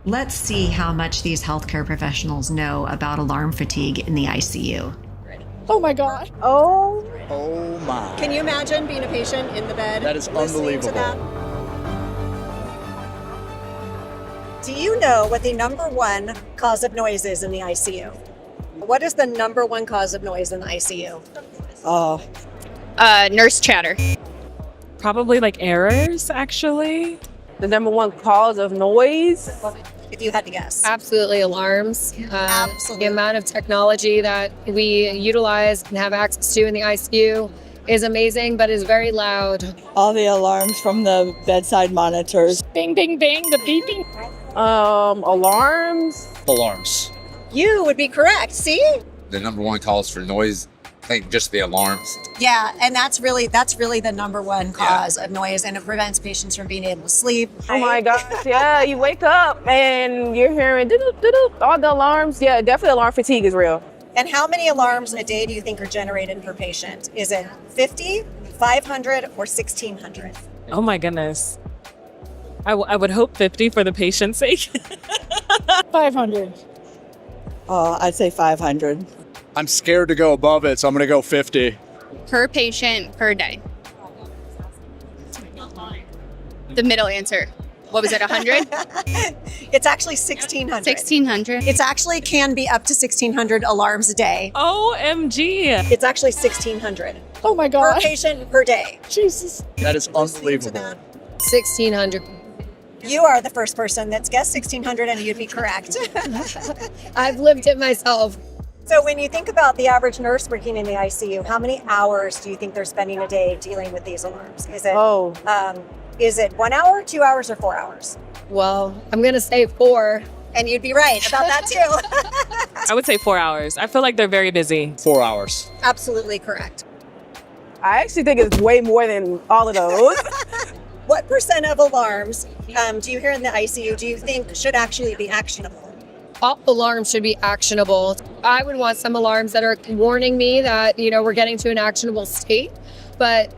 Let's see how much these healthcare professionals know about alarm fatigue in the ICU. Oh my gosh. Oh, Oh my. can you imagine being a patient in the bed? That is listening to unbelievable. that? Do you know what the number one cause of noise is in the ICU? What is the number one cause of noise in the ICU? Nurse chatter. Probably like errors, actually. The number one cause of noise. If you had to guess. Absolutely alarms. Absolutely. The amount of technology that we utilize and have access to in the ICU is amazing, but is very loud. All the alarms from the bedside monitors. Bing, bing, bing, the beeping. Alarms. Alarms. You would be correct. See? The number one cause for noise, I think just the alarms. Yeah, and that's really the number one cause of noise, and it prevents patients from being able to sleep. Oh my gosh, yeah, you wake up and you're hearing doo-doo, all the alarms. Yeah, definitely alarm fatigue is real. And how many alarms a day do you think are generated per patient? Is it 50, 500, or 1,600? Oh my goodness. I would hope 50 for the patient's sake. 500. I'd say 500. I'm scared to go above it, so I'm going to go 50. Per patient per day. The middle answer. What was it, 100? It's actually 1,600. 1,600. It's actually can be up to 1,600 alarms a day. OMG. It's actually 1,600 Oh my per gosh. patient per day. Jesus. That is Listening to unbelievable. that. 1,600. You are the first person that's guessed 1,600, and you'd be correct. I've lived it myself. So when you think about the average nurse working in the ICU, how many hours do you think they're spending a day dealing with these alarms? Is it 1 hour, 2 hours, or 4 hours? Well, I'm going to say 4. And you'd be right about that too. I would say 4 hours. I feel like they're very busy. 4 hours. Absolutely correct. I actually think it's way more than all of those. What percent of alarms do you hear in the ICU do you think should actually be actionable? All alarms should be actionable. I would want some alarms that are warning me that, we're getting to an actionable state, but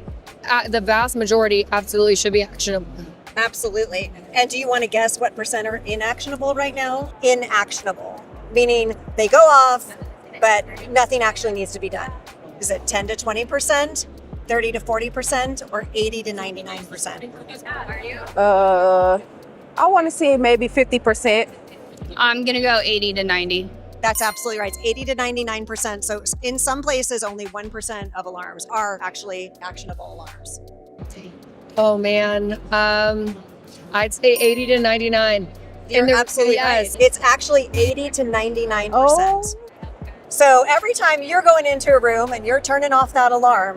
the vast majority absolutely should be actionable. Absolutely. And do you want to guess what percent are inactionable right now? Inactionable, meaning they go off, but nothing actually needs to be done. Is it 10 to 20%, 30 to 40%, or 80 to 99%? I want to say maybe 50%. I'm going to go 80 to 90. That's absolutely right. It's 80 to 99%. So in some places, only 1% of alarms are actually actionable alarms. Oh, man. I'd say 80 to 99. You're absolutely right. It's actually 80 to 99%. Oh. So every time you're going into a room and you're turning off that alarm,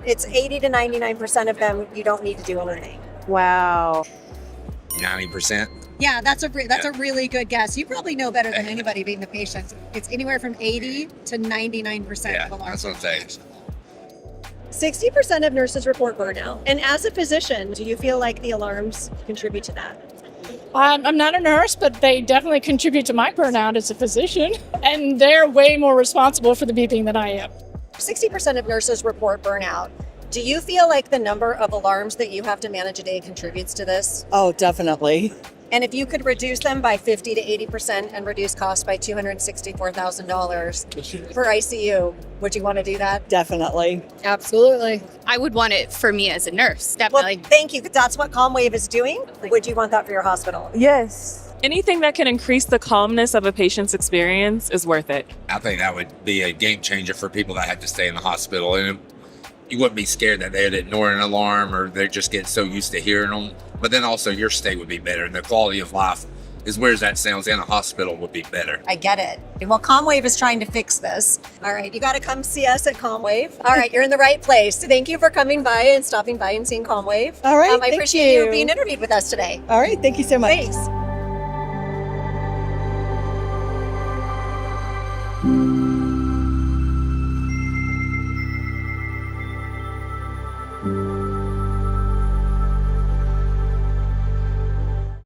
it's 80 to 99% of them you don't need to do anything. Wow. 90%. Yeah, that's a really good guess. You probably know better than anybody being the patient. It's anywhere from 80 to 99% Yeah, of alarms. that's what I'm saying. 60% of nurses report burnout. And as a physician, do you feel like the alarms contribute to that? I'm not a nurse, but they definitely contribute to my burnout as a physician. And they're way more responsible for the beeping than I am. 60% of nurses report burnout. Do you feel like the number of alarms that you have to manage a day contributes to this? Oh, definitely. And if you could reduce them by 50 to 80% and reduce costs by $264,000 for ICU, would you want to do that? Definitely. Absolutely. I would want it for me as a nurse, Well, definitely. thank you. That's what CalmWave is doing. Would you want that for your hospital? Yes. Anything that can increase the calmness of a patient's experience is worth it. I think that would be a game changer for people that have to stay in the hospital. And you wouldn't be scared that they'd ignore an alarm or they just get so used to hearing them. But then also your stay would be better, and the quality of life, as weird as that sounds, in a hospital would be better. I get it. Well, CalmWave is trying to fix this. All right, you got to come see us at CalmWave. All right, you're in the right place. Thank you for coming by and stopping by and seeing CalmWave. All right, I thank appreciate you you being interviewed with us today. All right, thank you so much. Thanks.